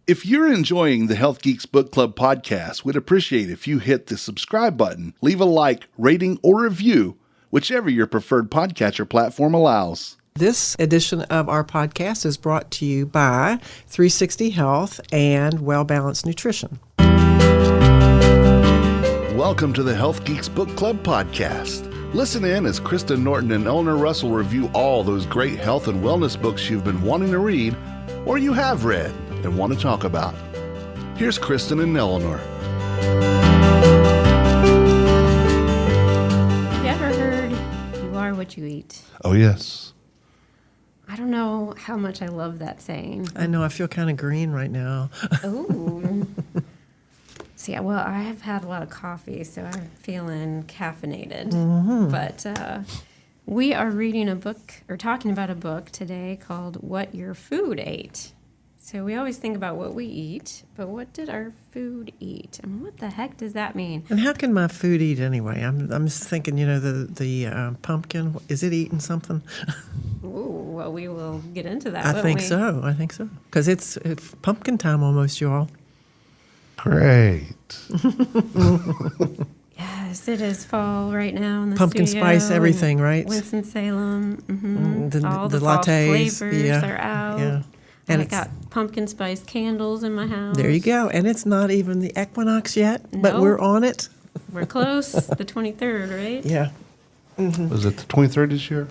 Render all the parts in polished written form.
If you're enjoying the Health Geeks Book Club podcast, we'd appreciate if you hit the subscribe button, leave a like, rating, or review, whichever your preferred podcatcher platform allows. This edition of our podcast is brought to you by 360 Health and Well Balanced Nutrition. Welcome to the Health Geeks Book Club podcast. Listen in as Kristen Norton and Eleanor Russell review all those great health and wellness books you've been wanting to read or you have read and want to talk about. Here's Kristen and Eleanor. Have you ever heard, you are what you eat? Oh, yes. I don't know how much I love that saying. I know, I feel kind of green right now. Ooh. See, well, I have had a lot of coffee, so I'm feeling caffeinated. Mm-hmm. But we are reading a book, or talking about a book today called What Your Food Ate. So we always think about what we eat, but what did our food eat? And what the heck does that mean? And how can my food eat anyway? I'm just thinking, the pumpkin, is it eating something? Ooh, well, we will get into that, I think so. Because it's pumpkin time almost, y'all. Great. Yes, it is fall right now in the pumpkin studio. Spice everything, right? Winston-Salem. Mm-hmm. All the lattes, fall flavors are out. Yeah. And I got pumpkin spice candles in my house. There you go. And it's not even the equinox yet, but we're on it. We're close. The 23rd, right? Yeah. Mm-hmm. Was it the 23rd this year?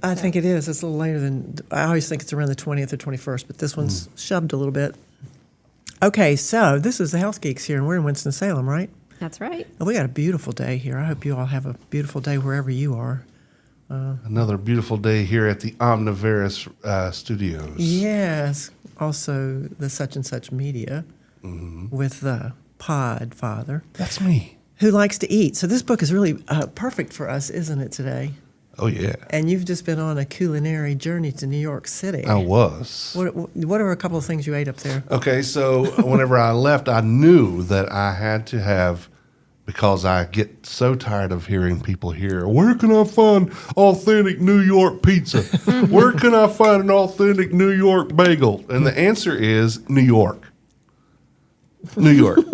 I think it is. It's a little later than, I always think it's around the 20th or 21st, but this one's shoved a little bit. Okay, so this is the Health Geeks here, and we're in Winston-Salem, right? That's right. And we got a beautiful day here. I hope you all have a beautiful day wherever you are. Another beautiful day here at the Omniverus studios. Yes. Also, the Such and Such Media with the Podfather. That's me. Who likes to eat. So this book is really perfect for us, isn't it, today? Oh, yeah. And you've just been on a culinary journey to New York City. I was. What are a couple of things you ate up there? Okay, so whenever I left, I knew that I had to have, because I get so tired of hearing people here, where can I find authentic New York pizza? Where can I find an authentic New York bagel? And the answer is New York. New York.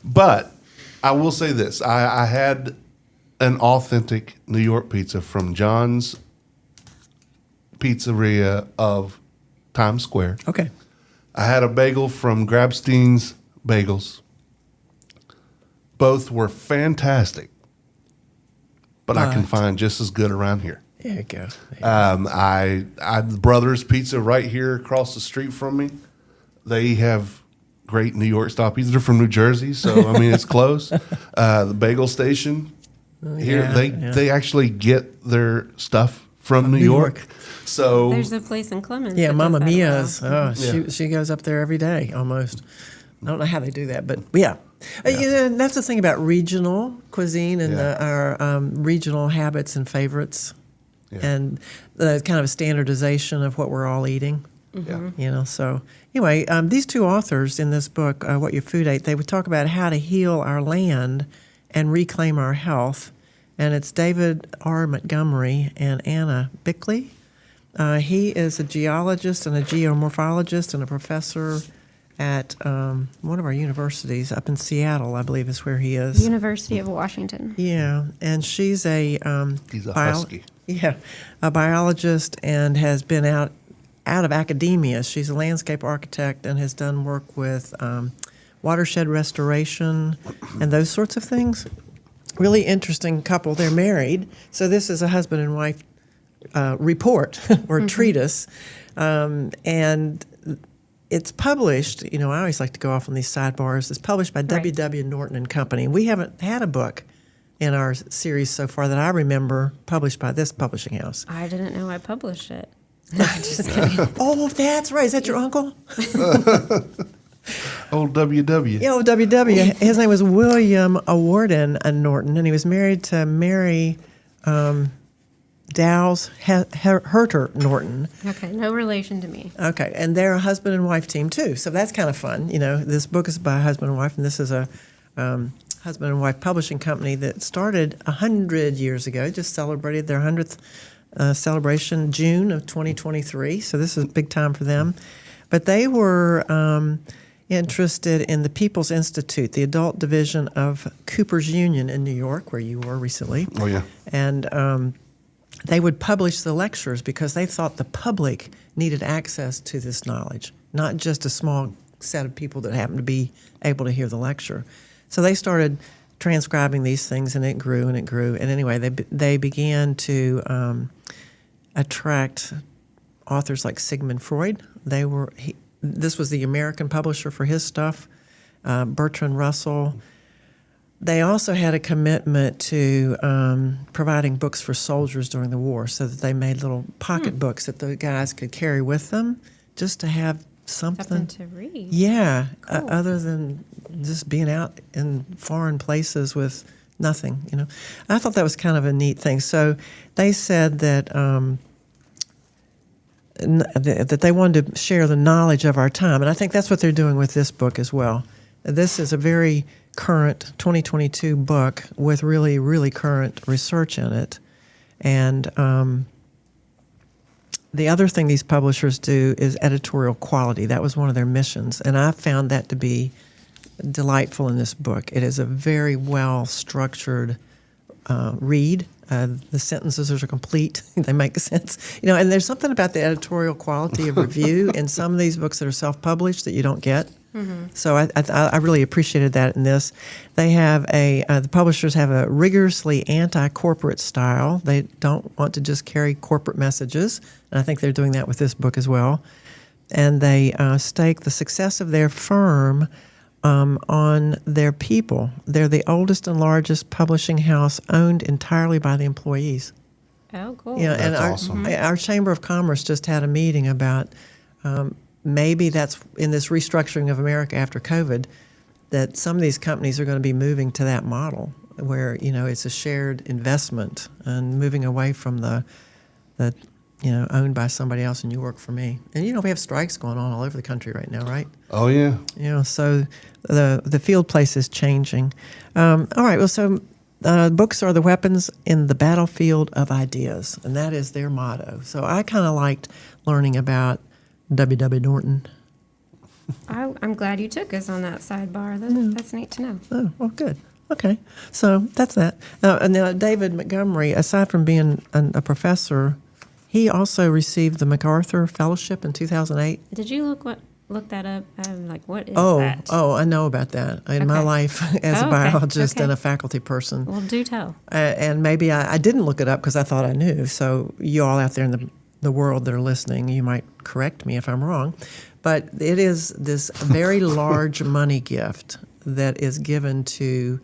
But I will say this. I had an authentic New York pizza from John's Pizzeria of Times Square. Okay. I had a bagel from Grabstein's Bagels. Both were fantastic, but I can find just as good around here. There you go. I Brothers Pizza right here across the street from me. They have great New York style pizza. They're from New Jersey, so I mean it's close. The bagel station here, they actually get their stuff from New York. So there's a place in Clemens. Yeah, Mama Mia's. Well. She goes up there every day almost. I don't know how they do that, but yeah. That's the thing about regional cuisine and our regional habits and favorites, and the kind of a standardization of what we're all eating. Yeah. So anyway, these two authors in this book, What Your Food Ate, they would talk about how to heal our land and reclaim our health. And it's David R. Montgomery and Anne Bikle. He is a geologist and a geomorphologist and a professor at one of our universities up in Seattle, I believe is where he is. University of Washington. Yeah, and she's a he's a husky. Yeah, a biologist and has been out of academia. She's a landscape architect and has done work with watershed restoration and those sorts of things. Really interesting couple. They're married, so this is a husband and wife report or treatise, and it's published. I always like to go off on these sidebars. It's published by W.W. Norton and Company. We haven't had a book in our series so far that I remember published by this publishing house. I didn't know I published it. No, just kidding. Oh, that's right. Is that your uncle? Old W.W. Yeah, old W.W. His name was William Warden Norton, and he was married to Mary Dowles Herter Norton. Okay, no relation to me. Okay, and they're a husband and wife team too, so that's kind of fun. This book is by a husband and wife, and this is a husband and wife publishing company that started 100 years ago, just celebrated their 100th celebration, June of 2023. So this is a big time for them. But they were interested in the People's Institute, the adult division of Cooper's Union in New York, where you were recently. Oh, yeah. And they would publish the lectures because they thought the public needed access to this knowledge, not just a small set of people that happened to be able to hear the lecture. So they started transcribing these things, and it grew and it grew. And anyway, they began to attract authors like Sigmund Freud. This was the American publisher for his stuff, Bertrand Russell. They also had a commitment to providing books for soldiers during the war, so that they made little pocket books that the guys could carry with them, just to have something to read. Yeah, Cool. Other than just being out in foreign places with nothing, I thought that was kind of a neat thing. So they said that that they wanted to share the knowledge of our time, and I think that's what they're doing with this book as well. This is a very current 2022 book with really, really current research in it. And the other thing these publishers do is editorial quality. That was one of their missions, and I found that to be delightful in this book. It is a very well-structured read. The sentences are complete. They make sense. And there's something about the editorial quality of review in some of these books that are self-published that you don't get. Mm-hmm. So I really appreciated that in this. They have the publishers have a rigorously anti-corporate style. They don't want to just carry corporate messages, and I think they're doing that with this book as well. And they stake the success of their firm on their people. They're the oldest and largest publishing house owned entirely by the employees. Oh, cool. Yeah, That's and awesome. Our Chamber of Commerce just had a meeting about maybe that's in this restructuring of America after COVID, that some of these companies are going to be moving to that model where, it's a shared investment and moving away from the owned by somebody else and you work for me. And, we have strikes going on all over the country right now, right? Oh, yeah. So the field place is changing. All right, well, so books are the weapons in the battlefield of ideas, and that is their motto. So I kind of liked learning about W.W. Norton. I'm glad you took us on that sidebar. That's neat to know. Oh, well, good. Okay, so that's that. And now David Montgomery, aside from being a professor, he also received the MacArthur Fellowship in 2008. Did you look that up? I'm like, what is Oh, that? I know about that. In my Okay. life as a Okay, biologist okay. and a faculty person. Well, do tell. And maybe I didn't look it up because I thought I knew. So you all out there in the world that are listening, you might correct me if I'm wrong. But it is this very large money gift that is given to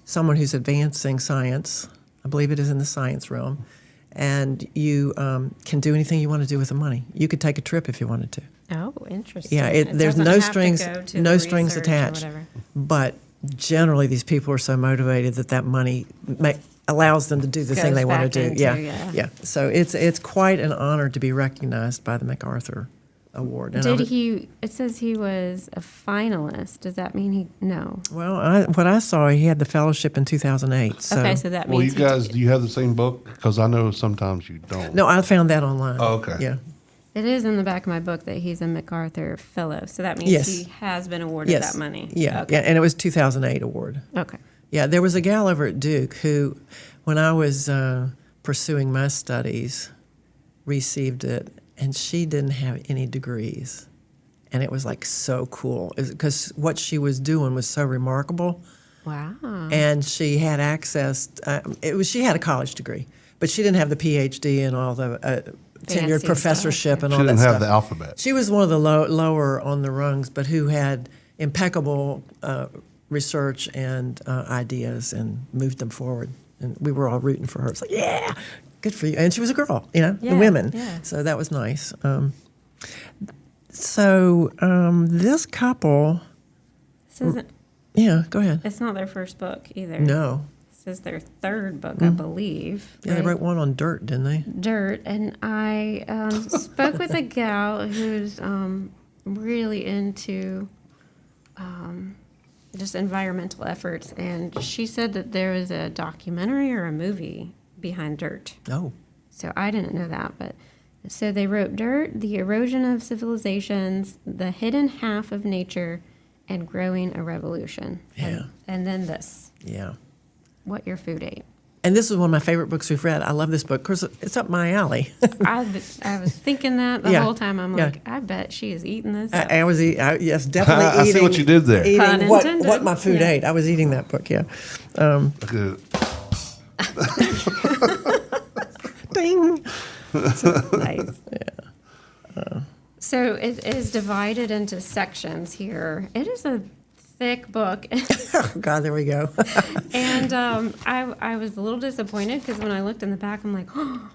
someone who's advancing science. I believe it is in the science realm. And you can do anything you want to do with the money. You could take a trip if you wanted to. Oh, interesting. Yeah, It there's doesn't no have to strings, go to no the strings research or attached. whatever. But generally, these people are so motivated that money allows them to do the thing Goes they want back to do. into, yeah. So it's quite an honor to be recognized by the MacArthur Award. And It says he was a finalist. Does that mean no? Well, what I saw, he had the fellowship in 2008. So. Okay, so that Well, means you guys, do you have the same book? Because I know sometimes you don't. No, I found that online. Oh, okay. Yeah. it is in the back of my book that he's a MacArthur Fellow. So that means Yes. he has been awarded Yes. that money. Yeah. Okay. Yeah, and it was 2008 award. Okay. Yeah, there was a gal over at Duke who, when I was pursuing my studies, received it, and she didn't have any degrees. And it was like so cool because what she was doing was so remarkable. Wow. And she had access. She had a college degree, but she didn't have the PhD and all the tenured Fancy professorship stuff. and She all that didn't have stuff. the alphabet. She was one of the lower on the rungs, but who had impeccable research and ideas and moved them forward. And we were all rooting for her. It's like, yeah, good for you. And she was a girl, Yeah, the women. yeah. So that was nice. This couple, This isn't, yeah, go ahead. it's not their first book either. No. This is their third book, I believe. Yeah, they right? wrote one on dirt, didn't they? Dirt, and I spoke with a gal who's really into just environmental efforts, and she said that there was a documentary or a movie behind dirt. Oh, So I didn't know that, but so they wrote dirt, the erosion of civilizations, the hidden half of nature, and growing a revolution. Yeah. And then this, yeah. what your food ate. And this is one of my favorite books we've read. I love this book because it's up my alley. I was thinking that the Yeah. whole time. I'm Yeah. like, I bet she is eating this up. Yes, definitely I eating. see what you did there. Pun Eating what intended. my food Yeah. ate. I was eating that book, yeah. Good. Ding. Nice. So it is divided into sections here. It is a thick book. Oh, God, there we go. And I was a little disappointed because when I looked in the back, I'm like, oh,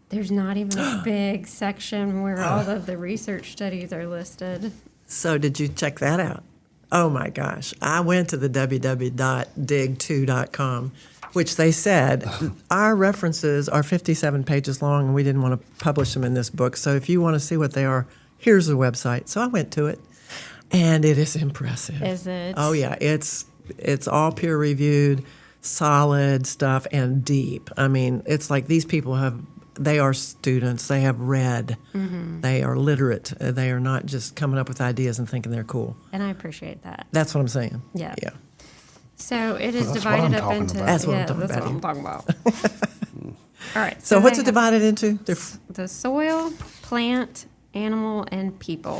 there's not even a big section where all of the research studies are listed. So did you check that out? Oh, my gosh. I went to the www.dig2.com, which they said, our references are 57 pages long, and we didn't want to publish them in this book. So if you want to see what they are, here's the website. So I went to it, and it is impressive. Is it? Oh, yeah. It's all peer-reviewed, solid stuff, and deep. I mean, it's like these people they are students. They have read. Mm-hmm. They are literate. They are not just coming up with ideas and thinking they're cool. And I appreciate that. That's what I'm saying. Yeah. Yeah. So it is That's what divided I'm up talking into. about. That's what I'm yeah, talking that's about. what I'm talking about. All right. So what's they it have divided into? The soil, plant, animal, and people.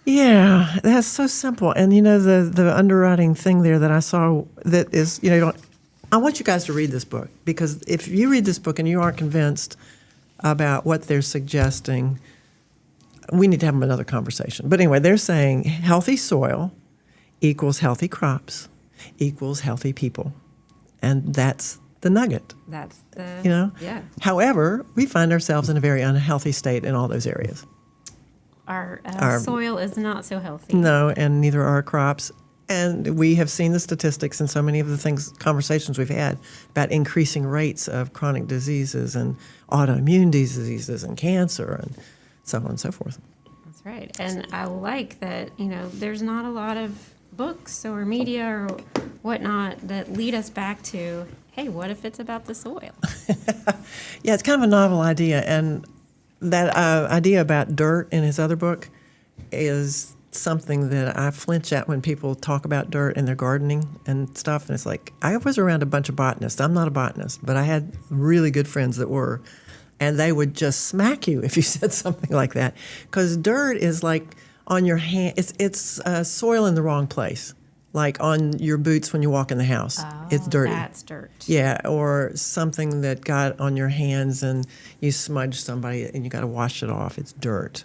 Yeah, that's so simple. And you know the underwriting thing there that I saw that is, I want you guys to read this book, because if you read this book and you aren't convinced about what they're suggesting, we need to have another conversation. But anyway, they're saying healthy soil equals healthy crops equals healthy people. And that's the nugget, That's the. Yeah. However, we find ourselves in a very unhealthy state in all those areas. Our Our- soil is not so healthy. No, and neither are our crops. And we have seen the statistics in so many of the conversations we've had about increasing rates of chronic diseases and autoimmune diseases and cancer and so on and so forth. That's right. And I like that, there's not a lot of books or media or whatnot that lead us back to, hey, what if it's about the soil? Yeah, it's kind of a novel idea. And that idea about dirt in his other book is something that I flinch at when people talk about dirt and their gardening and stuff. And it's like, I was around a bunch of botanists. I'm not a botanist, but I had really good friends that were. And they would just smack you if you said something like that. Because dirt is like on your hand, it's soil in the wrong place. Like on your boots when you walk in the house. It's dirty. That's dirt. Yeah, or something that got on your hands and you smudged somebody and you got to wash it off. It's dirt.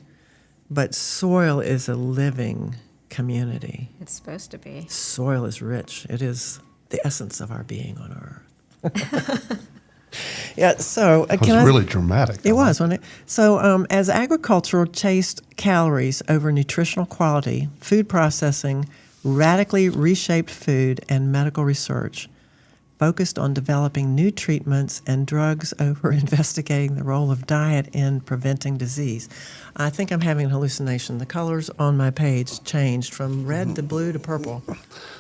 But soil is a living community. It's supposed to be. Soil is rich. It is the essence of our being on earth. Yeah, so It was really dramatic. It was, wasn't it? So as agriculture chased calories over nutritional quality, food processing radically reshaped food, and medical research focused on developing new treatments and drugs over investigating the role of diet in preventing disease. I think I'm having a hallucination. The colors on my page changed from red to blue to purple.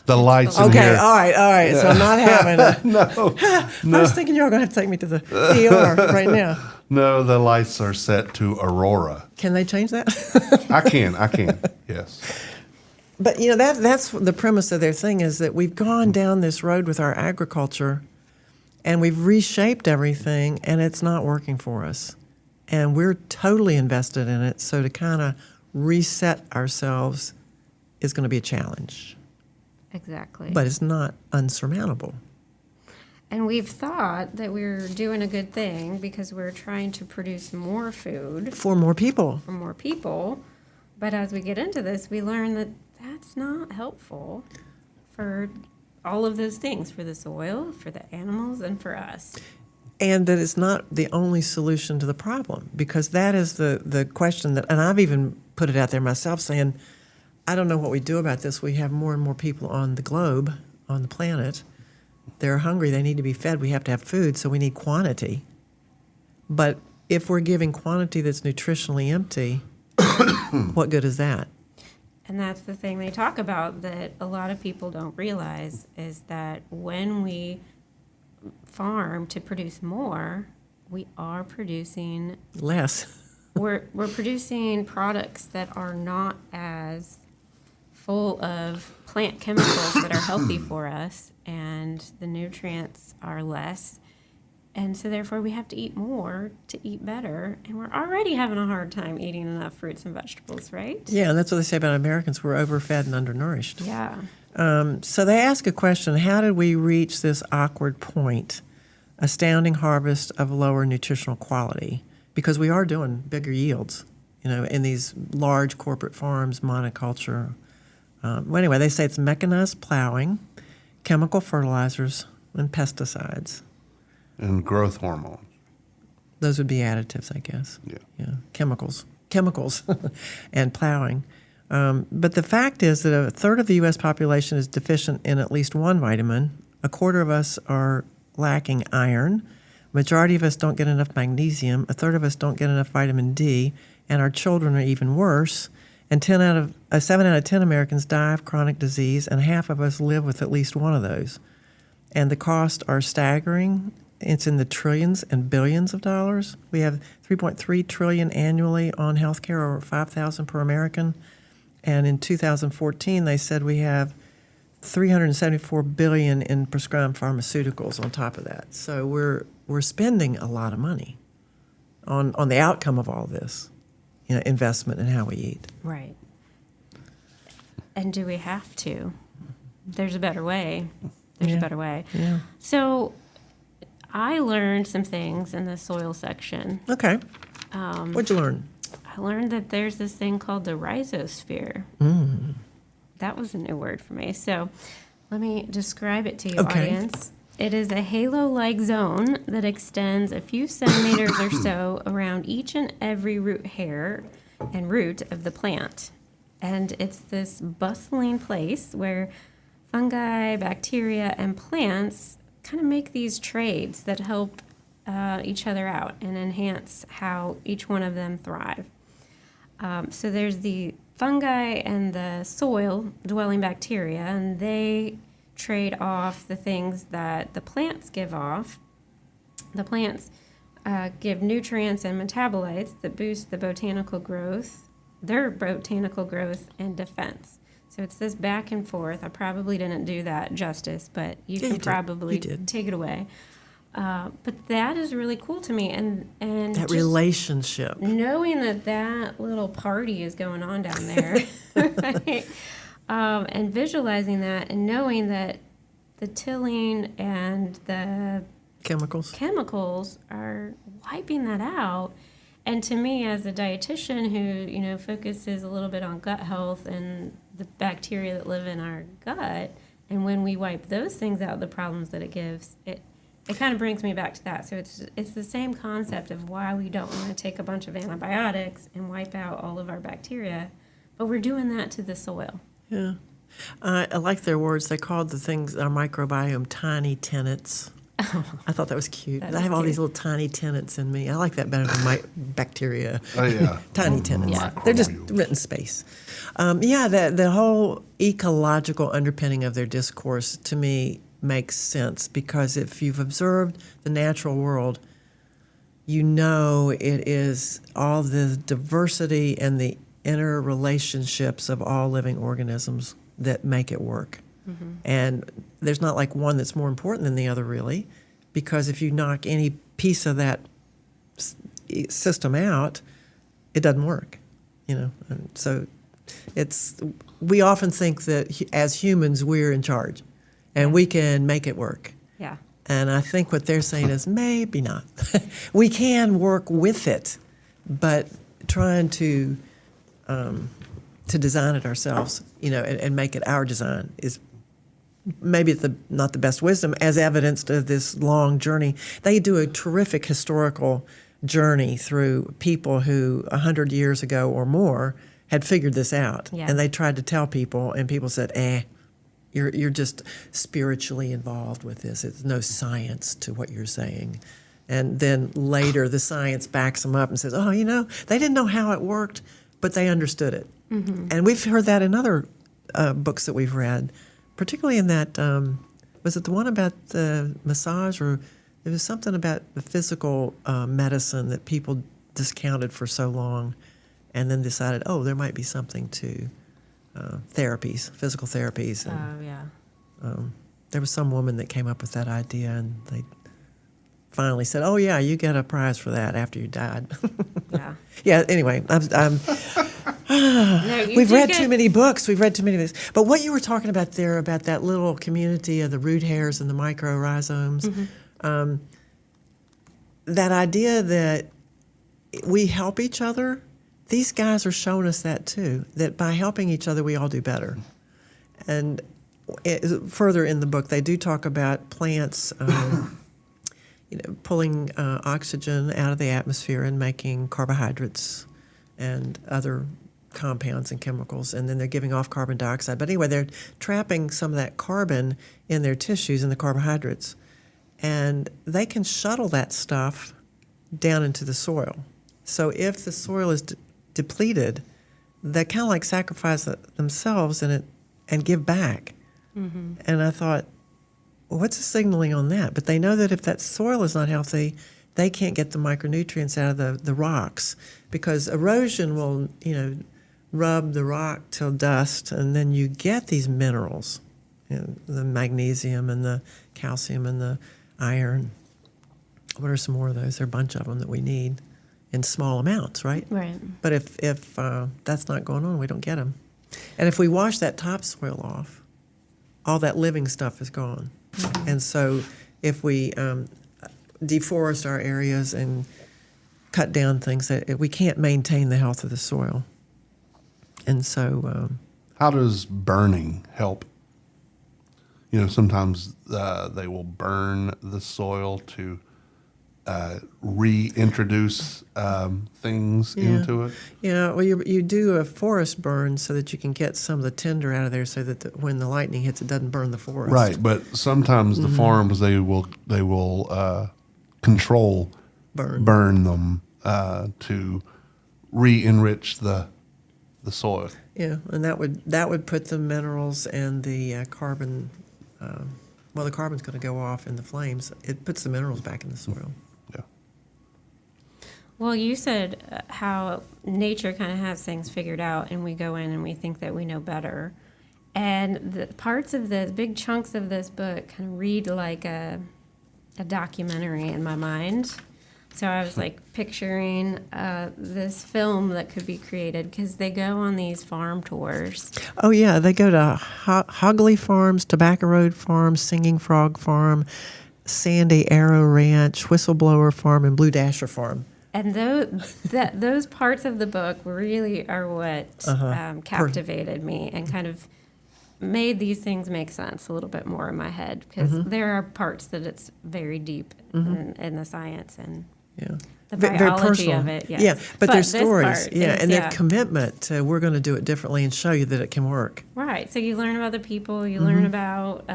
The lights in Okay, here. all right. So I'm not having it. No, I was thinking you were going to have to take me to the ER right now. no, the lights are set to Aurora. Can they change that? I can, yes. But that's the premise of their thing, is that we've gone down this road with our agriculture and we've reshaped everything and it's not working for us. And we're totally invested in it. So to kind of reset ourselves is going to be a challenge. Exactly. But it's not unsurmountable. And we've thought that we're doing a good thing because we're trying to produce more food For more people. for more people. But as we get into this, we learn that that's not helpful for all of those things, for the soil, for the animals, and for us. And that it's not the only solution to the problem, because that is the question that, and I've even put it out there myself saying, I don't know what we do about this. We have more and more people on the globe, on the planet. They're hungry. They need to be fed. We have to have food, so we need quantity. But if we're giving quantity that's nutritionally empty, what good is that? And that's the thing they talk about that a lot of people don't realize is that when we farm to produce more, we are producing Less. we're producing products that are not as full of plant chemicals that are healthy for us, and the nutrients are less. And so therefore we have to eat more to eat better, and we're already having a hard time eating enough fruits and vegetables, right? Yeah, and that's what they say about Americans. We're overfed and undernourished. Yeah. So they ask a question: how did we reach this awkward point? Astounding harvest of lower nutritional quality, because we are doing bigger yields, in these large corporate farms, monoculture. Well, anyway, they say it's mechanized plowing, chemical fertilizers, and pesticides. And growth hormones. Those would be additives, I guess. Yeah. Chemicals, and plowing. But the fact is that a third of the U.S. population is deficient in at least one vitamin. A quarter of us are lacking iron. Majority of us don't get enough magnesium. A third of us don't get enough vitamin D. And our children are even worse. And 7 out of 10 Americans die of chronic disease, and half of us live with at least one of those. And the costs are staggering. It's in the trillions and billions of dollars. We have $3.3 trillion annually on healthcare, or $5,000 per American. And in 2014, they said we have $374 billion in prescribed pharmaceuticals on top of that. So we're spending a lot of money on the outcome of all this, investment in how we eat. Right. And do we have to? There's a better way. There's a better way. Yeah. So I learned some things in the soil section. Okay. What'd you learn? I learned that there's this thing called the rhizosphere. That was a new word for me. So let me describe it to you, Okay. audience. It is a halo-like zone that extends a few centimeters or so around each and every root hair and root of the plant. And it's this bustling place where fungi, bacteria, and plants kind of make these trades that help each other out and enhance how each one of them thrive. So there's the fungi and the soil-dwelling bacteria, and they trade off the things that the plants give off. The plants give nutrients and metabolites that boost their botanical growth and defense. So it's this back and forth. I probably didn't do that justice, but you Yeah, can you did. probably You did. take it away. But that is really cool to me, and That just relationship. knowing that little party is going on down there, right? And visualizing that, and knowing that the tilling and the Chemicals. are wiping that out. And to me, as a dietitian who focuses a little bit on gut health and the bacteria that live in our gut, and when we wipe those things out, the problems that it gives, it kind of brings me back to that. So it's the same concept of why we don't want to take a bunch of antibiotics and wipe out all of our bacteria, but we're doing that to the soil. Yeah. I like their words. They called the things, our microbiome, tiny tenants. I thought that was cute. That I is have all cute. these little tiny tenants in me. I like that better than my bacteria. Oh, yeah. Tiny tenants. Yeah. They're just written space. The whole ecological underpinning of their discourse, to me, makes sense, because if you've observed the natural world, it is all the diversity and the interrelationships of all living organisms that make it work. Mm-hmm. And there's not like one that's more important than the other, really, because if you knock any piece of that system out, it doesn't work, And so we often think that as humans we're in charge and we can make it work. Yeah. And I think what they're saying is maybe not. We can work with it, but trying to design it ourselves, and make it our design is maybe not the best wisdom, as evidenced of this long journey. They do a terrific historical journey through people who 100 years ago or more had figured this out. Yeah. And they tried to tell people, and people said, you're just spiritually involved with this. It's no science to what you're saying. And then later the science backs them up and says, they didn't know how it worked, but they understood it. Mm-hmm. And we've heard that in other books that we've read, particularly in that Was it the one about the massage, or it was something about the physical medicine that people discounted for so long, and then decided, oh, there might be something to therapies, physical therapies. And, yeah. there was some woman that came up with that idea, and they finally said, "Oh yeah, you get a prize for that after you died." Yeah. Yeah. Anyway, No, you we've do read get- too many books. We've read too many books. But what you were talking about there, about that little community of the root hairs and the microrhizomes, that idea that we help each other, these guys are showing us that too, that by helping each other, we all do better. And further in the book, they do talk about plants pulling oxygen out of the atmosphere and making carbohydrates and other compounds and chemicals, and then they're giving off carbon dioxide. But anyway, they're trapping some of that carbon in their tissues and the carbohydrates, and they can shuttle that stuff down into the soil. So if the soil is depleted, they kind of like sacrifice themselves in it and give back. Mm-hmm. And I thought, well, what's the signaling on that? But they know that if that soil is not healthy, they can't get the micronutrients out of the rocks, because erosion will, rub the rock till dust, and then you get these minerals, the magnesium and the calcium and the iron. What are some more of those? There are a bunch of them that we need in small amounts, right? Right. But if that's not going on, we don't get them. And if we wash that topsoil off, all that living stuff is gone. Mm-hmm. And so if we deforest our areas and cut down things, that we can't maintain the health of the soil. And so... how does burning help? Sometimes they will burn the soil to reintroduce things into it. Yeah, well, you do a forest burn so that you can get some of the tinder out of there, so that when the lightning hits, it doesn't burn the forest. Right, but sometimes the farms they will control burn them to re-enrich the soil. Yeah, and that would put the minerals and the carbon. Well, the carbon's going to go off in the flames. It puts the minerals back in the soil. Yeah. Well, you said how nature kind of has things figured out, and we go in and we think that we know better. And the parts of the big chunks of this book kind of read like a documentary in my mind. So I was like picturing this film that could be created, because they go on these farm tours. Oh yeah, they go to Hogley Farms, Tobacco Road Farms, Singing Frog Farm, Sandy Arrow Ranch, Whistleblower Farm, and Blue Dasher Farm. And those parts of the book really are what captivated me and kind of made these things make sense a little bit more in my head, because there are parts that it's very deep in the science and the biology of it. Yes. Yeah, but their stories, part and their commitment to, we're going to do it differently and show you that it can work. Right. So you learn about the people. You learn about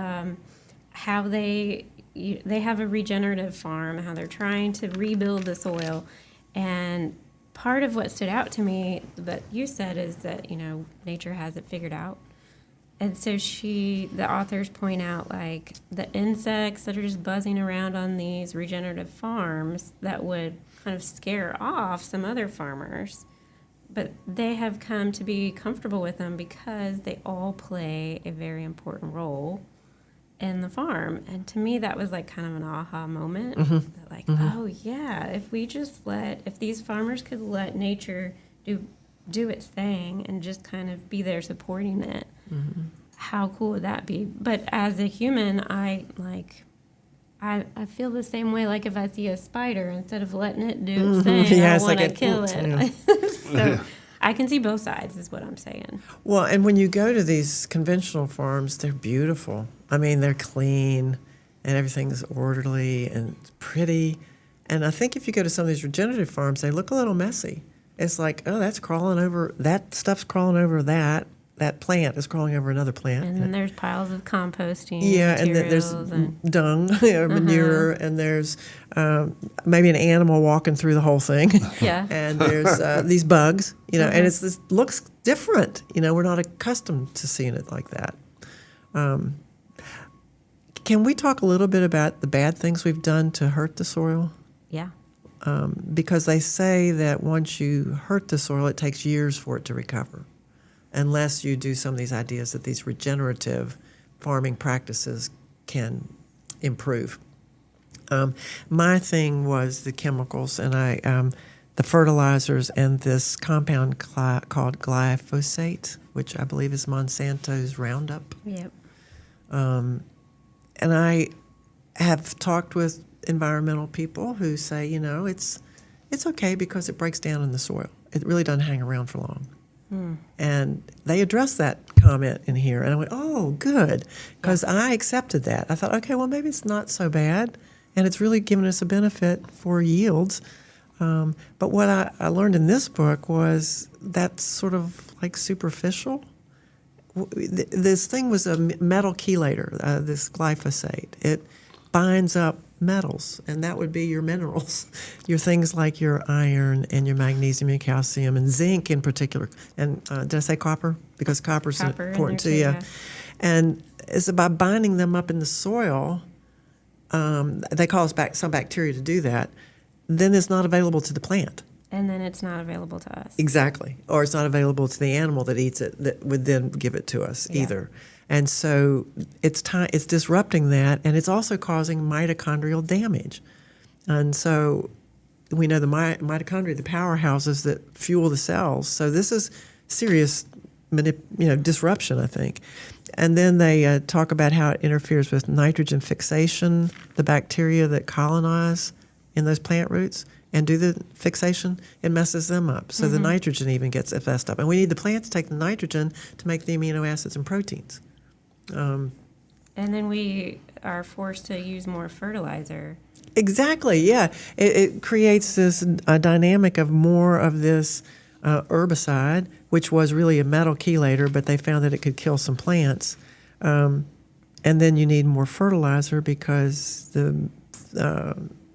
how they have a regenerative farm, how they're trying to rebuild the soil. And part of what stood out to me that you said is that, nature has it figured out. And so the authors point out, like, the insects that are just buzzing around on these regenerative farms that would kind of scare off some other farmers. But they have come to be comfortable with them because they all play a very important role in the farm. And to me, that was like kind of an aha moment. That like, oh yeah, if these farmers could let nature do its thing and just kind of be there supporting it, how cool would that be? But as a human, I feel the same way. Like if I see a spider, instead of letting it do its thing, I want to kill it. So I can see both sides, is what I'm saying. Well, and when you go to these conventional farms, they're beautiful. I mean, they're clean, and everything's orderly and pretty. And I think if you go to some of these regenerative farms, they look a little messy. It's like, oh, that stuff's crawling over that plant is crawling over another plant. And then there's piles of composting and there's dung or manure, and there's maybe an animal walking through the whole thing. Yeah. And there's these bugs, and this looks different. We're not accustomed to seeing it like that. Can we talk a little bit about the bad things we've done to hurt the soil? Yeah. Because they say that once you hurt the soil, it takes years for it to recover, unless you do some of these ideas that these regenerative farming practices can improve. My thing was the chemicals, and the fertilizers and this compound called glyphosate, which I believe is Monsanto's Roundup. Yep. And I have talked with environmental people who say, it's okay because it breaks down in the soil. It really doesn't hang around for long. And they addressed that comment in here, and I went, oh, good, because I accepted that. I thought, okay, well, maybe it's not so bad, and it's really given us a benefit for yields. But what I learned in this book was that's sort of like superficial. This thing was a metal chelator, this glyphosate. It binds up metals, and that would be your minerals, your things like your iron and your magnesium and calcium and zinc in particular. And did I say copper? Because copper's important to you. Yeah. And it's about binding them up in the soil. They cause some bacteria to do that. Then it's not available to the plant. And then it's not available to us. Exactly. Or it's not available to the animal that eats it that would then give it to us either. And so it's disrupting that, and it's also causing mitochondrial damage. And so we know the mitochondria, the powerhouses that fuel the cells. So this is serious disruption, I think. And then they talk about how it interferes with nitrogen fixation, the bacteria that colonize in those plant roots and do the fixation, it messes them up. So the nitrogen even gets messed up. And we need the plant to take the nitrogen to make the amino acids and proteins. And then we are forced to use more fertilizer. Exactly, yeah. It creates this dynamic of more of this herbicide, which was really a metal chelator, but they found that it could kill some plants. And then you need more fertilizer because the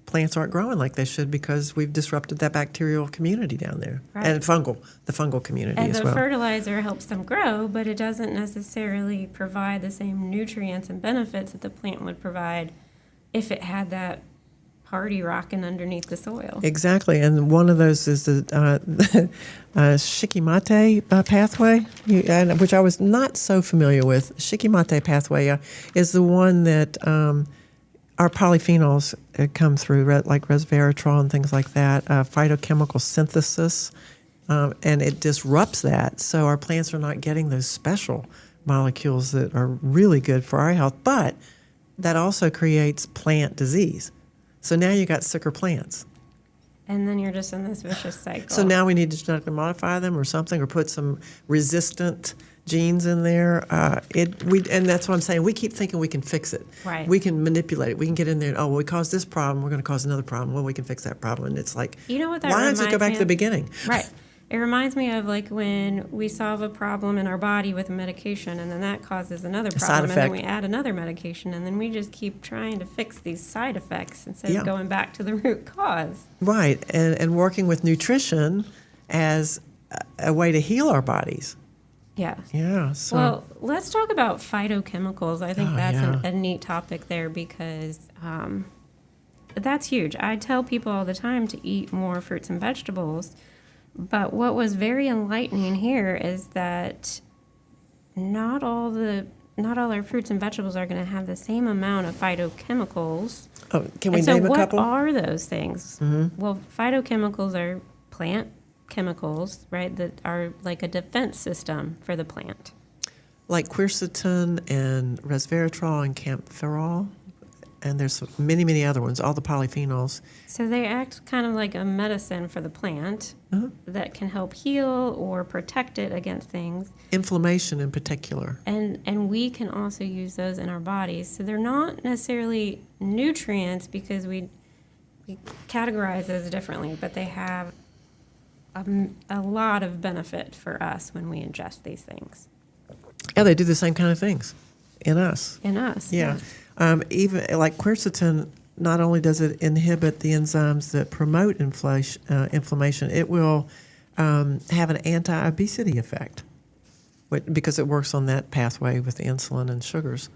plants aren't growing like they should because we've disrupted that bacterial community down there. Right. And the fungal community and as well. And the fertilizer helps them grow, but it doesn't necessarily provide the same nutrients and benefits that the plant would provide if it had that party rocking underneath the soil. Exactly, and one of those is the Shikimate pathway, which I was not so familiar with. Shikimate pathway is the one that our polyphenols come through, like resveratrol and things like that, phytochemical synthesis, and it disrupts that. So our plants are not getting those special molecules that are really good for our health, but that also creates plant disease. So now you got sicker plants. And then you're just in this vicious cycle. So now we need to genetically modify them or something, or put some resistant genes in there. And that's what I'm saying. We keep thinking we can fix it. Right. We can manipulate it. We can get in there and, we caused this problem. We're going to cause another problem. Well, we can fix that problem. And it's like, you know what that why don't you go back to the beginning? Right. It reminds me of like when we solve a problem in our body with a medication, and then that causes another problem, and then we add another medication, and then we just keep trying to fix these side effects instead of going back to the root cause. Right, and working with nutrition as a way to heal our bodies. Yeah. Yeah. So. Well, let's talk about phytochemicals. I think that's a neat topic there because that's huge. I tell people all the time to eat more fruits and vegetables. But what was very enlightening here is that not all our fruits and vegetables are going to have the same amount of phytochemicals. Oh, can we name a couple? So what are those things? Mm-hmm. Well, phytochemicals are plant chemicals, right, that are like a defense system for the plant. Like quercetin and resveratrol and kaempferol. And there's many, many other ones, all the polyphenols. So they act kind of like a medicine for the plant that can help heal or protect it against things. Inflammation in particular. And we can also use those in our bodies. So they're not necessarily nutrients because we categorize those differently, but they have a lot of benefit for us when we ingest these things. Yeah, they do the same kind of things in us. In us, yeah. Even like quercetin, not only does it inhibit the enzymes that promote inflammation, it will have an anti-obesity effect because it works on that pathway with the insulin and sugars.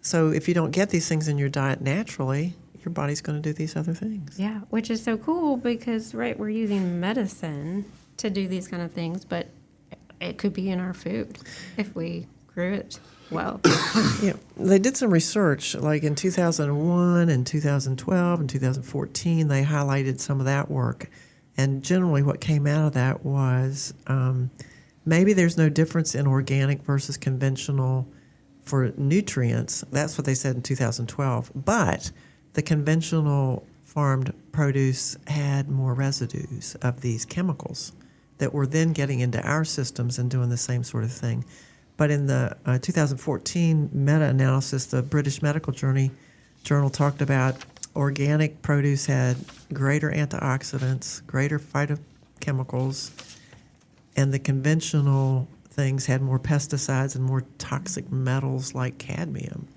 So if you don't get these things in your diet naturally, your body's going to do these other things. Yeah, which is so cool because, right, we're using medicine to do these kind of things, but it could be in our food if we grew it well. Yeah, they did some research, like in 2001 and 2012 and 2014. They highlighted some of that work, and generally, what came out of that was maybe there's no difference in organic versus conventional for nutrients. That's what they said in 2012. But the conventional farmed produce had more residues of these chemicals that were then getting into our systems and doing the same sort of thing. But in the 2014 meta-analysis, the British Medical Journal talked about organic produce had greater antioxidants, greater phytochemicals, and the conventional things had more pesticides and more toxic metals like cadmium.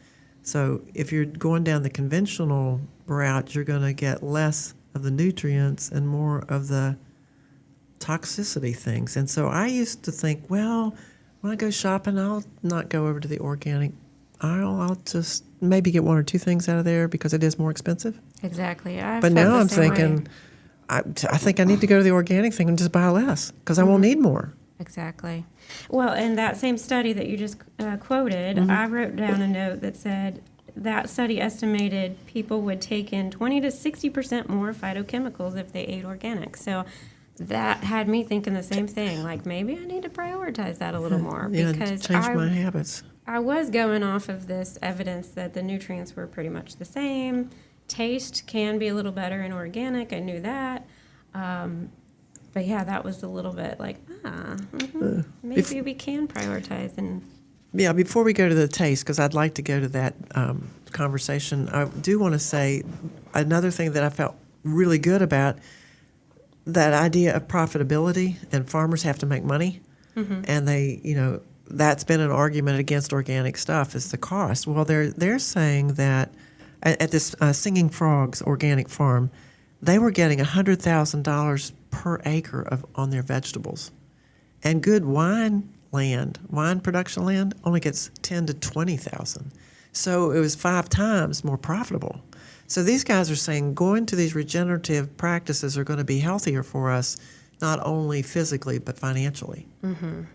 So if you're going down the conventional route, you're going to get less of the nutrients and more of the toxicity things. And so I used to think, well, when I go shopping, I'll not go over to the organic aisle. I'll just maybe get one or two things out of there because it is more expensive. Exactly. But now I'm thinking, I think I need to go to the organic thing and just buy less because I won't need more. Exactly. Well, in that same study that you just quoted, I wrote down a note that said that study estimated people would take in 20 to 60% more phytochemicals if they ate organic. So that had me thinking the same thing. Like, maybe I need to prioritize that a little more because change my habits. I was going off of this evidence that the nutrients were pretty much the same. Taste can be a little better in organic. I knew that. But yeah, that was a little bit like, maybe we can prioritize. And yeah, before we go to the taste, because I'd like to go to that conversation, I do want to say another thing that I felt really good about, that idea of profitability, and farmers have to make money. And they, that's been an argument against organic stuff, is the cost. Well, they're saying that at this Singing Frogs organic farm, they were getting $100,000 per acre on their vegetables, and good wine production land only gets $10,000 to $20,000. So it was 5 times more profitable. So these guys are saying going to these regenerative practices are going to be healthier for us, not only physically but financially.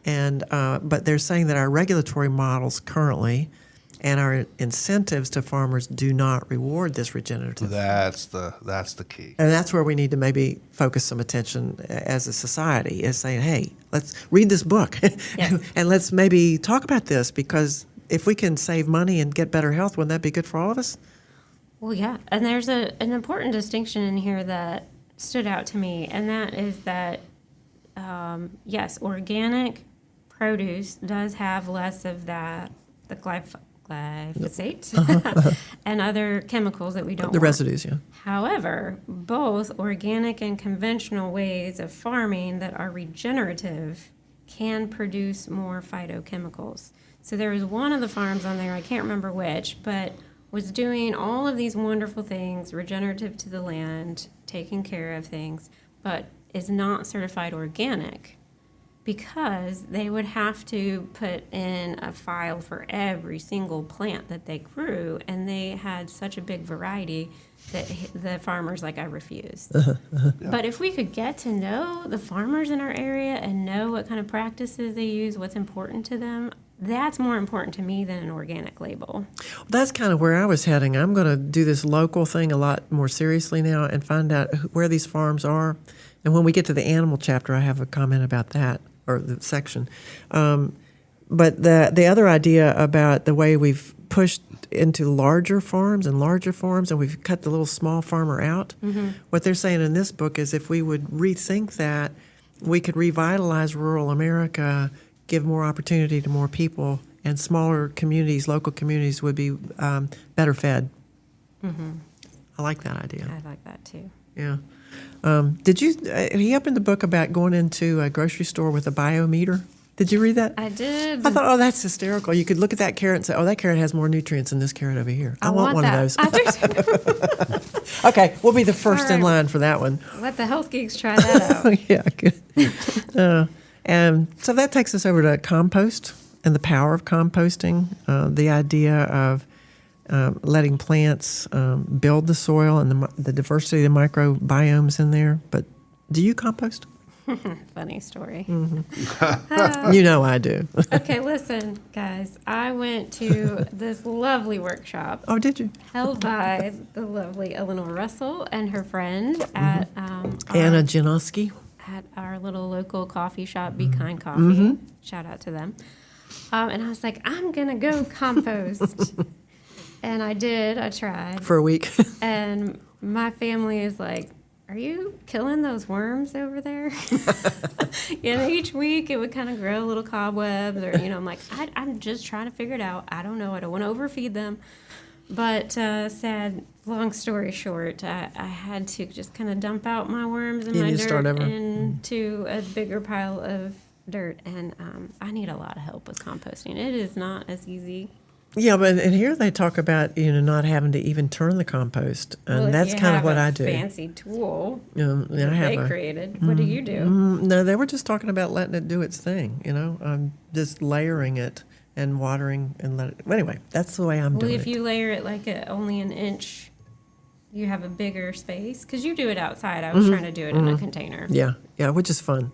And but they're saying that our regulatory models currently and our incentives to farmers do not reward this regenerative. That's the key. And that's where we need to maybe focus some attention as a society, is saying, hey, let's read this book and let's maybe talk about this, because if we can save money and get better health, wouldn't that be good for all of us? well, yeah, and there's an important distinction in here that stood out to me, and that is that yes, organic produce does have less of that, the glyphosate and other chemicals that we don't The want. residues, yeah. However, both organic and conventional ways of farming that are regenerative can produce more phytochemicals. So there was one of the farms on there, I can't remember which, but was doing all of these wonderful things, regenerative to the land, taking care of things, but is not certified organic because they would have to put in a file for every single plant that they grew, and they had such a big variety that the farmers like, I refuse. But if we could get to know the farmers in our area and know what kind of practices they use, what's important to them, that's more important to me than an organic label. That's kind of where I was heading. I'm going to do this local thing a lot more seriously now and find out where these farms are. And when we get to the animal chapter, I have a comment about that, or the section. But the other idea about the way we've pushed into larger farms, and we've cut the little small farmer out, what they're saying in this book is if we would rethink that, we could revitalize rural America, give more opportunity to more people, and smaller communities, local communities, would be better fed. I like that idea. I like that too. Yeah. Did you? He opened the book about going into a grocery store with a biometer. Did you read that? I did. I thought, oh, that's hysterical. You could look at that carrot and say, oh, that carrot has more nutrients than this carrot over here. I want one that. of those. I do too. Okay, we'll be the first All in right. line for that one. Let the health geeks try that out. Oh, yeah, good. And so that takes us over to compost and the power of composting, the idea of letting plants build the soil and the diversity of the microbiomes in there. But do you compost? Funny story. You know I do. Okay, listen, guys. I went to this lovely workshop Oh, did you? held by the lovely Eleanor Russell and her friend at Anna Janoski. at our little local coffee shop, Be Kind Coffee. Shout out to them. And I was like, I'm gonna go compost, and I did. I tried. For a week. And my family is like, are you killing those worms over there? Each week it would kind of grow little cobwebs, or, I'm like, I'm just trying to figure it out. I don't know. I don't want to overfeed them. But long story short, I had to just kind of dump out my worms and You my need to start dirt over. into a bigger pile of dirt. And I need a lot of help with composting. It is not as easy. Yeah, but and here they talk about not having to even turn the compost, and Well, that's if you kind of have what a I do. fancy tool And I that have they a created. What do you do? No, they were just talking about letting it do its thing. Just layering it and watering and let it. Anyway, that's the way I'm Well, doing if it. you layer it like only an inch, you have a bigger space. Because you do it outside. I was trying to do it in a container. Yeah, which is fun.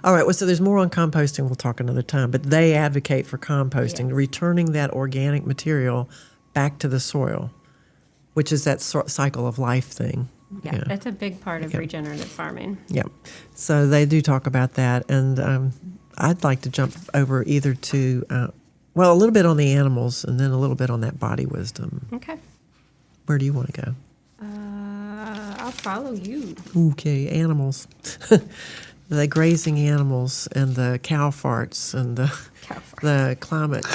All right, well, so there's more on composting. We'll talk another time. But they advocate for composting, Yes. returning that organic material back to the soil, which is that cycle of life thing. Yeah, that's a big part of regenerative farming. Yeah. So they do talk about that. And I'd like to jump over either to, a little bit on the animals and then a little bit on that body wisdom. Okay. Where do you want to go? I'll follow you. Okay, animals. The grazing animals and the cow farts and the climate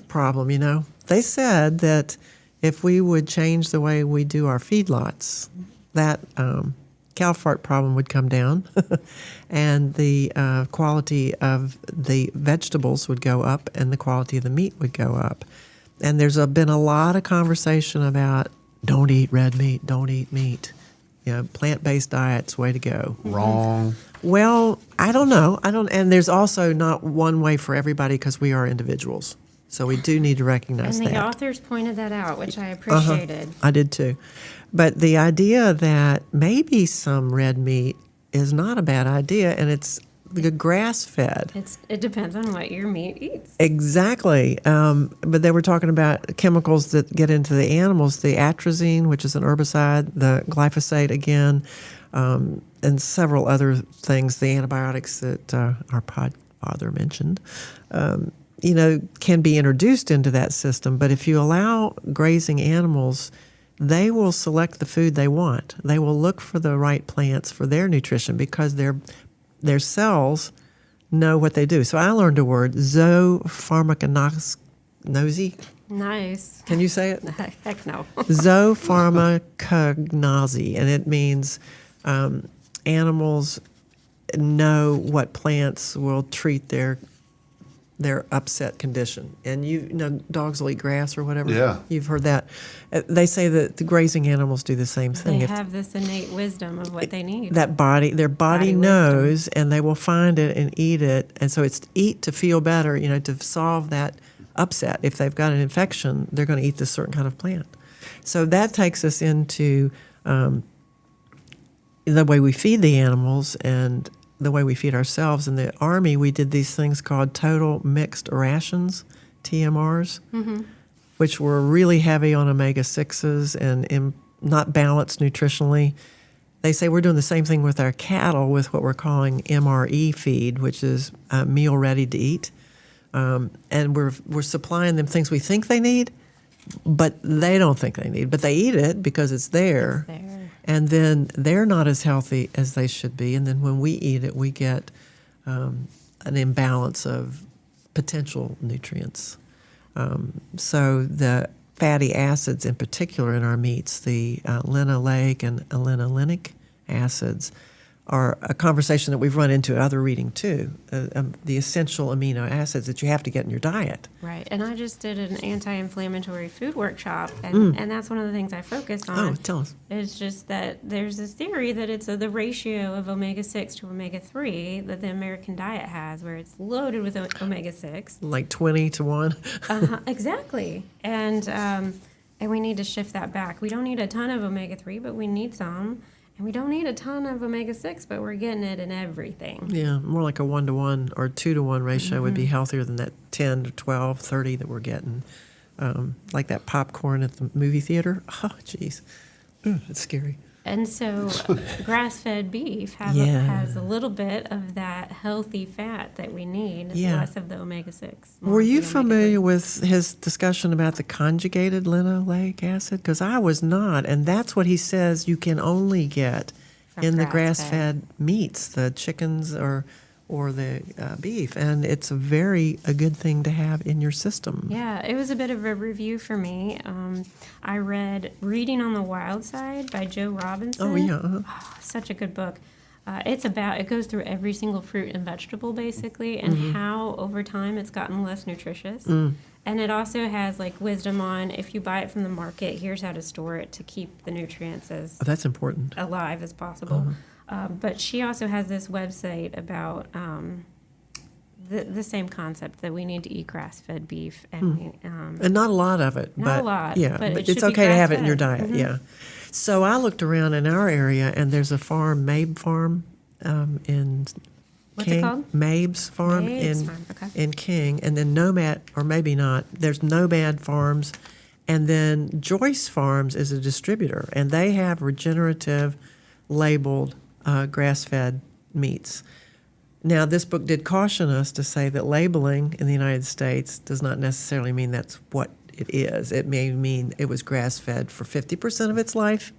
problem, They said that if we would change the way we do our feedlots, that cow fart problem would come down and the quality of the vegetables would go up and the quality of the meat would go up. And there's been a lot of conversation about don't eat red meat, don't eat meat. Plant-based diet's way to go. Wrong. Well, I don't know. And there's also not one way for everybody because we are individuals. So we do need to recognize And the that. authors pointed that out, which I appreciated. I did too. But the idea that maybe some red meat is not a bad idea, and it's grass-fed. It depends on what your meat eats. Exactly. But they were talking about chemicals that get into the animals, the atrazine, which is an herbicide, the glyphosate again, and several other things, the antibiotics that our podfather mentioned, can be introduced into that system. But if you allow grazing animals, they will select the food they want. They will look for the right plants for their nutrition because their cells know what they do. So I learned a word, zoopharmacognosy. Nice. Can you say it? Heck no. Zoopharmacognosy, and it means animals know what plants will treat their upset condition. And dogs will eat grass or whatever. Yeah. You've heard that. They say that the grazing animals do the same thing. They have this innate wisdom of what they need. Their body Body knows, and they will find it and eat it. And so it's eat to feel better, to solve that upset. If they've got an infection, they're going to eat this certain kind of plant. So that takes us into the way we feed the animals and the way we feed ourselves. In the Army, we did these things called total mixed rations, TMRs, which were really heavy on omega-6s and not balanced nutritionally. They say we're doing the same thing with our cattle with what we're calling MRE feed, which is meal ready to eat. And we're supplying them things we think they need, but they don't think they need. But they eat it because it's there. It's there. And then they're not as healthy as they should be. And then when we eat it, we get an imbalance of potential nutrients. So the fatty acids in particular in our meats, the linoleic and alinolenic acids, are a conversation that we've run into in other reading too, the essential amino acids that you have to get in your diet. Right. And I just did an anti-inflammatory food workshop, and that's one of the things I focus on. Oh, tell us. It's just that there's this theory that it's the ratio of omega-6 to omega-3 that the American diet has, where it's loaded with omega-6. Like 20 to 1. Exactly. And And we need to shift that back. We don't need a ton of omega-3, but we need some. And we don't need a ton of omega-6, but we're getting it in everything. Yeah, more like a 1-to-1 or 2-to-1 ratio would be healthier than that 10 to 12, 30 that we're getting. Like that popcorn at the movie theater. Oh, jeez. It's scary. And so grass-fed beef Yeah. has a little bit of that healthy fat that we need, Yeah. less of the omega-6. more Were of the you omega-3. familiar with his discussion about the conjugated linoleic acid? Because I was not, and that's what he says you can only get From in the grass-fed. grass-fed meats, the chickens or the beef, and it's a good thing to have in your system. Yeah, it was a bit of a review for me. I read Reading on the Wild Side by Joe Robinson. Oh, yeah. Oh, such a good book. It goes through every single fruit and vegetable basically, and how over time it's gotten less nutritious. And it also has like wisdom on if you buy it from the market, here's how to store it to keep the nutrients as Oh, that's important. alive as possible. But she also has this website about the same concept that we need to eat grass-fed beef, and And not a lot of it. Not but a lot, Yeah, but it but should it's be okay to have it in your grass-fed. diet, yeah. So I looked around in our area, and there's a farm, Mabe Farm, in What's it King. called? Mabe's Farm Mabe's Farm, okay. in King. And then Nomad, or maybe not, there's Nomad Farms. And then Joyce Farms is a distributor, and they have regenerative labeled grass-fed meats. Now, this book did caution us to say that labeling in the United States does not necessarily mean that's what it is. It may mean it was grass-fed for 50% of its life.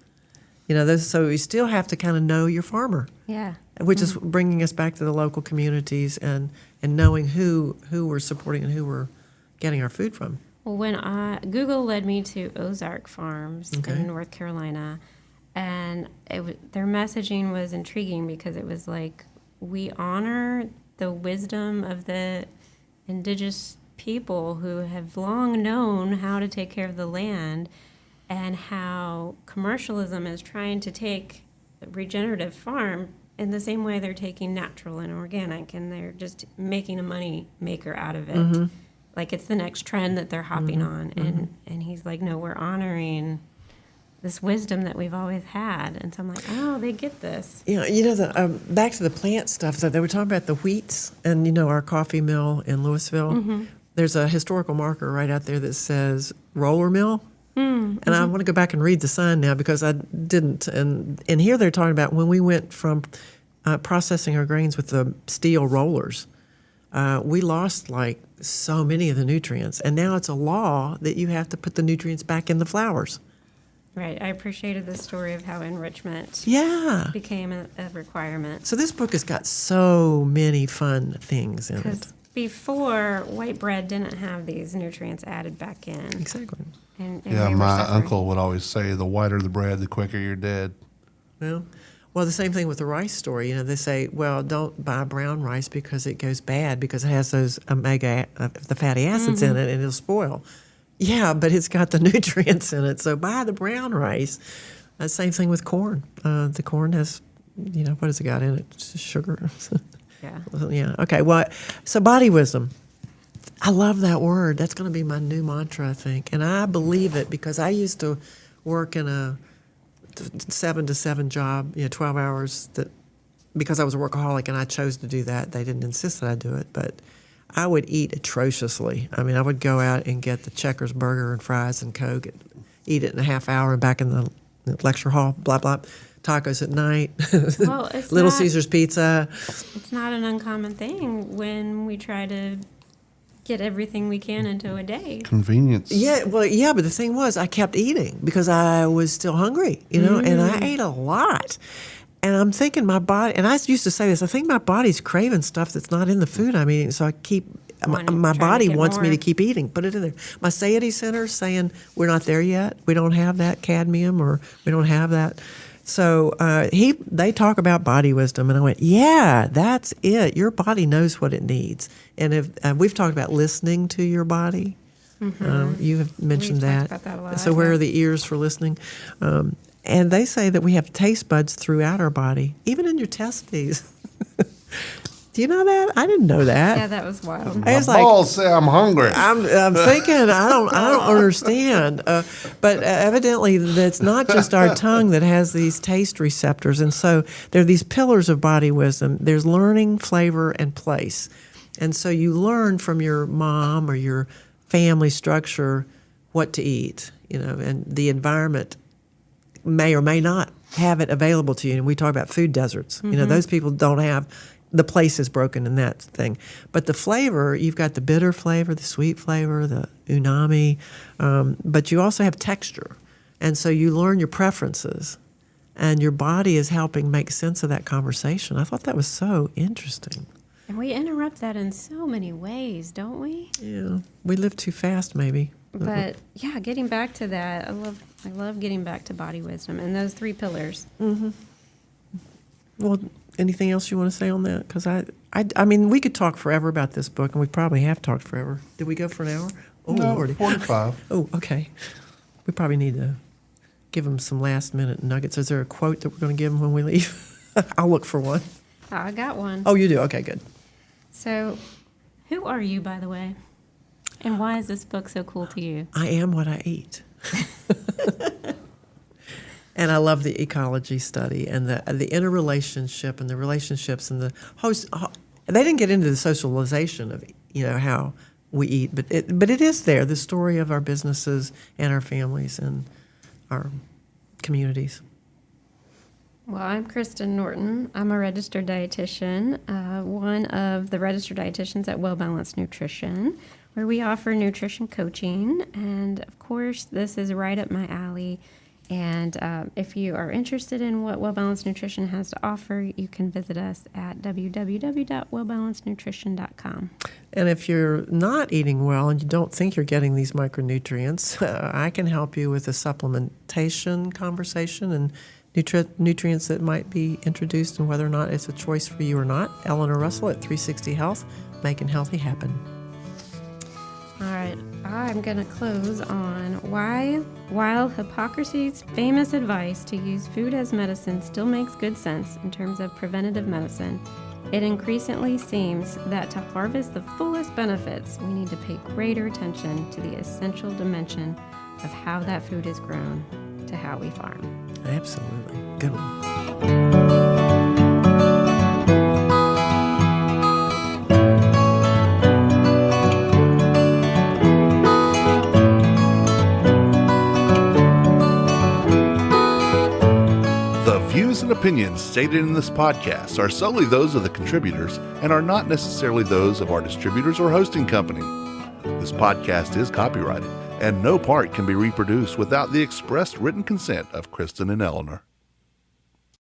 So you still have to kind of know your farmer, yeah. which is bringing us back to the local communities and knowing who we're supporting and who we're getting our food from. Well, when Google led me to Ozark Farms Okay. in North Carolina, and their messaging was intriguing because it was like, we honor the wisdom of the indigenous people who have long known how to take care of the land, and how commercialism is trying to take a regenerative farm in the same way they're taking natural and organic, and they're just making a money maker out of it. Like it's the next trend that they're hopping on. And he's like, no, we're honoring this wisdom that we've always had. And so I'm like, oh, they get this. Back to the plant stuff. So they were talking about the wheats, and our coffee mill in Louisville. There's a historical marker right out there that says roller mill. And I want to go back and read the sign now because I didn't. And here they're talking about when we went from processing our grains with the steel rollers, we lost like so many of the nutrients. And now it's a law that you have to put the nutrients back in the flours. Right. I appreciated the story of how enrichment Yeah. became a requirement. So this book has got so many fun things in it. Because before, white bread didn't have these nutrients added back in. Exactly. And Yeah, we were my suffering. uncle would always say, the whiter the bread, the quicker you're dead. Well, the same thing with the rice story. They say, well, don't buy brown rice because it goes bad because it has those the fatty acids in it and it'll spoil. Yeah, but it's got the nutrients in it. So buy the brown rice. Same thing with corn. The corn has, what has it got in it? It's just sugar. Yeah. Yeah. Okay. Well, so body wisdom. I love that word. That's going to be my new mantra, I think. And I believe it because I used to work in a 7 to 7 job, 12 hours, because I was a workaholic and I chose to do that. They didn't insist that I do it, but I would eat atrociously. I mean, I would go out and get the Checkers burger and fries and Coke, and eat it in a half hour and back in the lecture hall, blah, blah. Tacos at night, Well, it's Little not- Caesars pizza. It's not an uncommon thing when we try to get everything we can into a day. Convenience. Yeah, well, yeah, but the thing was, I kept eating because I was still hungry, and I ate a lot. And I'm thinking my body, and I used to say this, I think my body's craving stuff that's not in the food I'm eating, so I keep, my Trying to body get wants me more. to keep eating. Put it in there. My satiety center's saying, we're not there yet. We don't have that cadmium, or we don't have that. So they talk about body wisdom, and I went, yeah, that's it. Your body knows what it needs. And if we've talked about listening to your body. You have mentioned We've that. talked about that a lot, So where yeah. are the ears for listening? And they say that we have taste buds throughout our body, even in your testes. Do you know that? I didn't know that. Yeah, that was wild. I was My like, balls say I'm hungry. I'm thinking I don't understand, but evidently that's not just our tongue that has these taste receptors, and so there are these pillars of body wisdom. There's learning, flavor, and place, and so you learn from your mom or your family structure what to eat, and the environment may or may not have it available to you. And we talk about food deserts. Those people don't have. The place is broken in that thing. But the flavor, you've got the bitter flavor, the sweet flavor, the umami, but you also have texture. And so you learn your preferences, and your body is helping make sense of that conversation. I thought that was so interesting. And we interrupt that in so many ways, don't we? Yeah, we live too fast, maybe. But yeah, getting back to that, I love getting back to body wisdom and those 3 pillars. Mm-hmm. Well, anything else you want to say on that? Because I mean, we could talk forever about this book, and we probably have talked forever. Did we go for an hour? Oh, No, Lordy. 45. Oh, okay. We probably need to give them some last-minute nuggets. Is there a quote that we're going to give them when we leave? I'll look for one. I got one. Oh, you do? Okay, good. So, who are you, by the way? And why is this book so cool to you? I am what I eat. And I love the ecology study and the interrelationship and the relationships and the host. They didn't get into the socialization of how we eat, but it is there. The story of our businesses and our families and our communities. Well, I'm Kristen Norton. I'm a registered dietitian, one of the registered dietitians at Well Balanced Nutrition, where we offer nutrition coaching. And of course, this is right up my alley. And if you are interested in what Well Balanced Nutrition has to offer, you can visit us at www.wellbalancednutrition.com. And if you're not eating well and you don't think you're getting these micronutrients, I can help you with a supplementation conversation and nutrients that might be introduced and whether or not it's a choice for you or not. Eleanor Russell at 360 Health, making healthy happen. All right, I'm going to close on while Hippocrates' famous advice to use food as medicine still makes good sense in terms of preventative medicine, it increasingly seems that to harvest the fullest benefits, we need to pay greater attention to the essential dimension of how that food is grown to how we farm. Absolutely. Good one. The views and opinions stated in this podcast are solely those of the contributors and are not necessarily those of our distributors or hosting company. This podcast is copyrighted, and no part can be reproduced without the expressed written consent of Kristen and Eleanor.